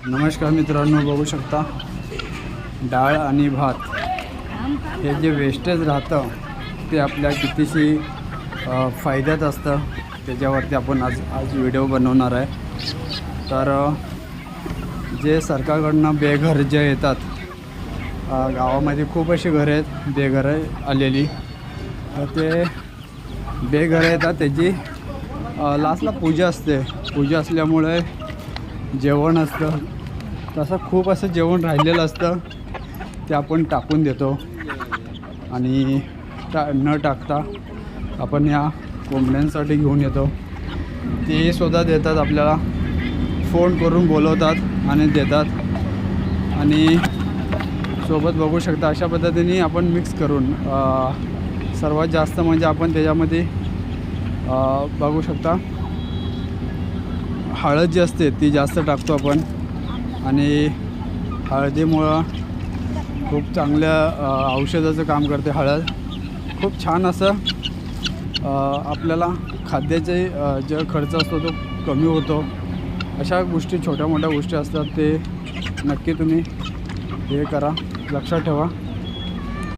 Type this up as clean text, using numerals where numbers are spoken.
नमस्कार मित्रांनो, बघू शकता डाळ आणि भात हे जे वेस्टेज राहतं ते आपल्या कितीशी फायद्यात असतं त्याच्यावरती आपण आज व्हिडिओ बनवणार आहे। तर जे सरकारकडनं बेघर जे येतात, गावामध्ये खूप अशी घरं आहेत बेघर आलेली, तर ते बेघर येतात त्याची लास्टला पूजा असते। पूजा असल्यामुळे जेवण असतं, तसं खूप असं जेवण राहिलेलं असतं ते आपण टाकून देतो आणि न टाकता आपण या कोंबड्यांसाठी घेऊन येतो। ते सुद्धा देतात, आपल्याला फोन करून बोलवतात आणि देतात। आणि सोबत बघू शकता अशा पद्धतीने आपण मिक्स करून सर्वात जास्त म्हणजे आपण त्याच्यामध्ये बघू शकता हळद जी असते ती जास्त टाकतो आपण, आणि हळदीमुळं खूप चांगल्या औषधाचं काम करते हळद। खूप छान असं आपल्याला खाद्याचे जो खर्च असतो तो कमी होतो। अशा गोष्टी छोट्या मोठ्या गोष्टी असतात, ते नक्की तुम्ही हे करा, लक्षात ठेवा।